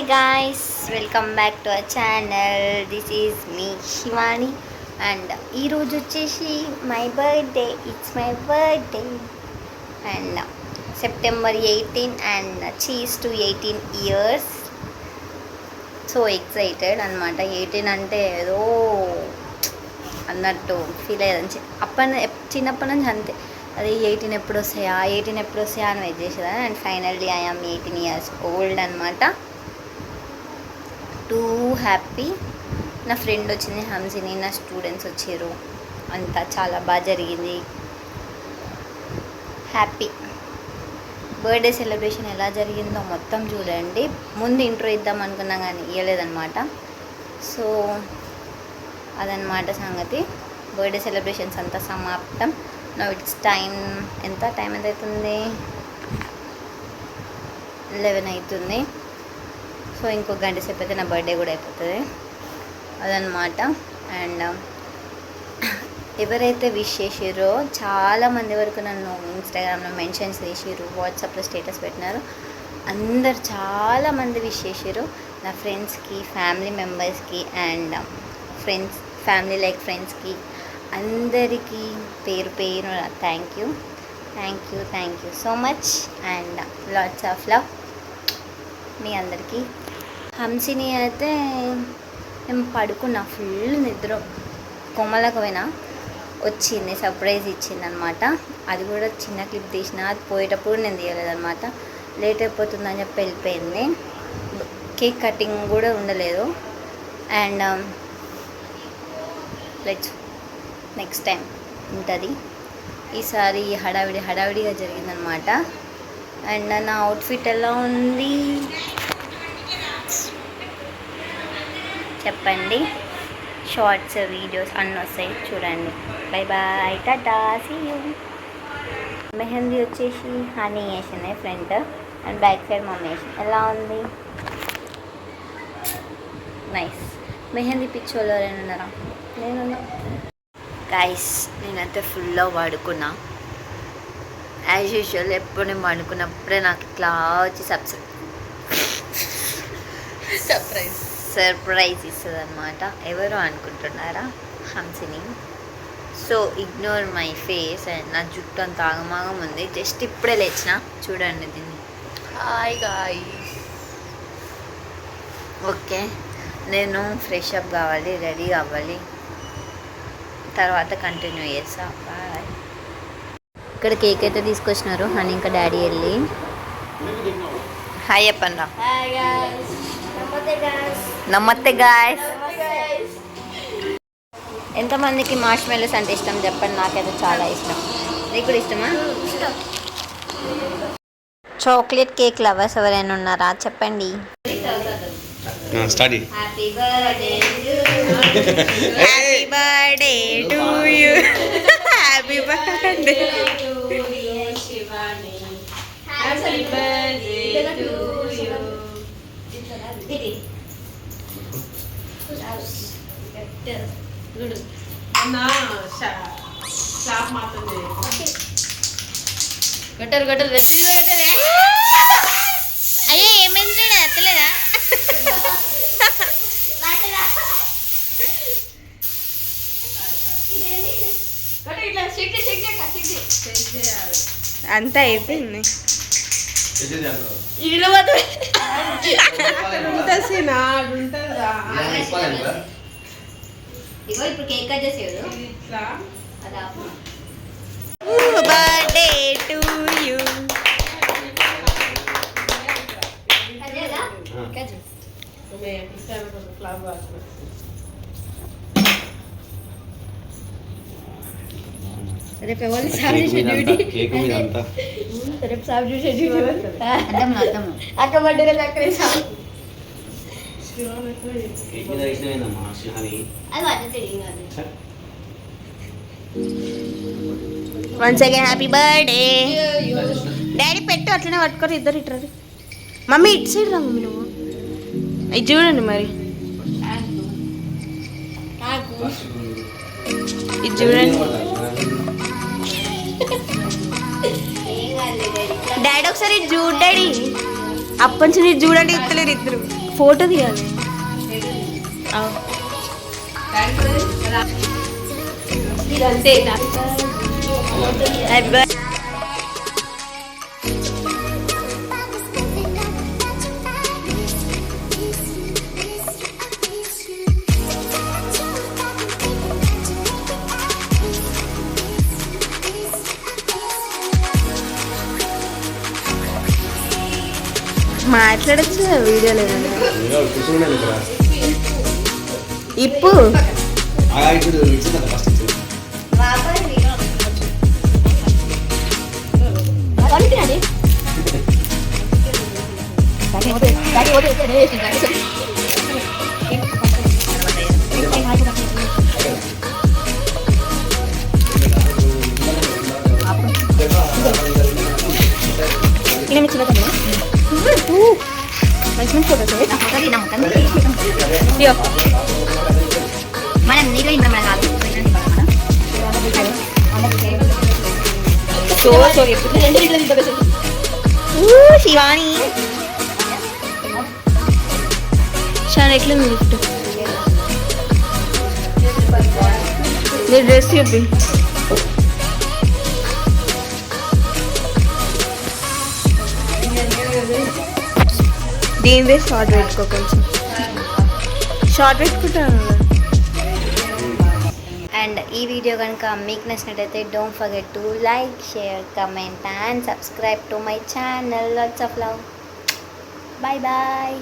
guys, welcome back to our channel. This is me Shivani and ee roju vachesi my birthday. It's my birthday and September 18 and she is to 18 years. So excited అనమాట. 18 అంటే ఏదో అన్నట్టు feel అయ్యేది. చిన్నప్పటి నుంచి అంతే, అది 18 ఎప్పుడు వస్తాయా అని వెయిట్ చేసేదాన్ని. And finally I am 18 years old అనమాట. Too happy. నా ఫ్రెండ్ వచ్చింది హంసిని, నా స్టూడెంట్స్ వచ్చారు, అంతా చాలా బాగా జరిగింది. హ్యాపీ. బర్త్డే సెలబ్రేషన్ ఎలా జరిగిందో మొత్తం చూడండి. ముందు ఇంట్రో ఇద్దాం అనుకున్నా కానీ ఇవ్వలేదన్నమాట. సో అదనమాట సంగతి. బర్త్డే సెలబ్రేషన్స్ అంతా సమాప్తం. నౌ ఇట్స్ టైం ఎంత అవుతుంది? 11 అవుతుంది. సో ఇంకో గంట సేపు అయితే నా బర్త్డే కూడా అయిపోతుంది. అదనమాట. అండ్ ఎవరైతే విష్ చేసారో చాలామంది వరకు నన్ను ఇన్స్టాగ్రామ్లో మెన్షన్స్ చేసారు, వాట్సాప్లో స్టేటస్ పెట్టినారు. అందరు చాలామంది విష్ చేసారు. నా ఫ్రెండ్స్కి, ఫ్యామిలీ మెంబర్స్కి అండ్ ఫ్రెండ్స్కి అందరికీ పేరు thank you so much and lots of love మీ అందరికీ. హంసిని అయితే మేము పడుకున్నా, ఫుల్ నిద్ర, కొమ్మలకు పోయినా, వచ్చింది, సర్ప్రైజ్ ఇచ్చిందనమాట. అది కూడా చిన్న క్లిప్ తీసిన, అది పోయేటప్పుడు నేను తీయలేదనమాట. లేట్ అయిపోతుందని చెప్పి వెళ్ళిపోయింది. కేక్ కటింగ్ కూడా ఉండలేదు. అండ్ లెట్స్ నెక్స్ట్ టైం ఉంటుంది. ఈసారి హడావిడిగా జరిగిందనమాట. అండ్ నా అవుట్ఫిట్ ఎలా ఉంది చెప్పండి. షార్ట్స్, వీడియోస్ అన్నీ వస్తాయి చూడండి. బై బాయ్, టాటా, సీ యూ. మెహందీ వచ్చేసి హనీ వేసింది front and back side mummy వేసింది. ఎలా ఉంది? నైస్. మెహందీ పిచ్చోళ్ళు ఎవరైనా ఉన్నారా? నేనున్నా. గైస్, నేనైతే ఫుల్గా పడుకున్నా. యాజ్ యూజువల్ ఎప్పుడు నేను పడుకున్నప్పుడే నాకు ఇట్లా వచ్చి సర్ప్రైజ్ ఇస్తుంది అనమాట. ఎవరో అనుకుంటున్నారా? Hamsini. So ignore my face. And నా జుట్టు అంత ఆగమాగం ఉంది. జస్ట్ ఇప్పుడే లేచిన, చూడండి దీన్ని. Hi guys. ఓకే, నేను ఫ్రెష్ అప్ కావాలి, రెడీ అవ్వాలి, తర్వాత కంటిన్యూ చేస్తా. బాయ్. ఇక్కడ కేక్ అయితే తీసుకొచ్చినారు హనీ ఇంకా డాడీ వెళ్ళి. హాయ్ చెప్పండి రా. నమస్తే గాయ్స్. ఎంతమందికి మార్ష్ మెలోస్ అంటే ఇష్టం చెప్పండి. నాకైతే చాలా ఇష్టం. నీకు కూడా ఇష్టమా? చాక్లెట్ కేక్ లవర్స్ ఎవరైనా ఉన్నారా చెప్పండి. Happy birthday to you. Happy birthday Shivani. Happy birthday to you. గట్టరు అయ్యే ఏమైంది ఎత్తలేదా? అంతా అయిపోయింది. ఇప్పుడు కేక్ కట్ చేసేది. Birthday to you. రేపు ఎవరు సాగు చేసే డ్యూటీ? రేపు సాగు చూసే డ్యూటీ అక్క బర్త్డే అక్కడే సాగు. Once again happy birthday. Daddy పెట్టు, అట్లనే పట్టుకోరు ఇద్దరు. ఇట్రా మమ్మీ, ఇటు సైడ్ రా మమ్మీ. నువ్వు ఇది చూడండి మరి, ఇది చూడండి. డాడీ ఒకసారి చూడు. డాడీ అప్పటి నుంచి చూడండి, ఇస్తలేరు ఇద్దరు. ఫోటో తీయాలి. మాట్లాడచ్చు వీడియో లేదండి. ఇప్పు మనం నీళ్ళు ఇంత మన కాదు శివాని చాలా ఎట్లుంది గిఫ్ట్. నీ డ్రెస్ చూపి. దీని షార్ట్ పెట్టుకో, కొంచెం షార్ట్ పెట్టుకుంటాను. అండ్ ఈ వీడియో కనుక మీకు నచ్చినట్టయితే don't forget to like, share, comment and subscribe to my channel. Lots of love. Bye bye.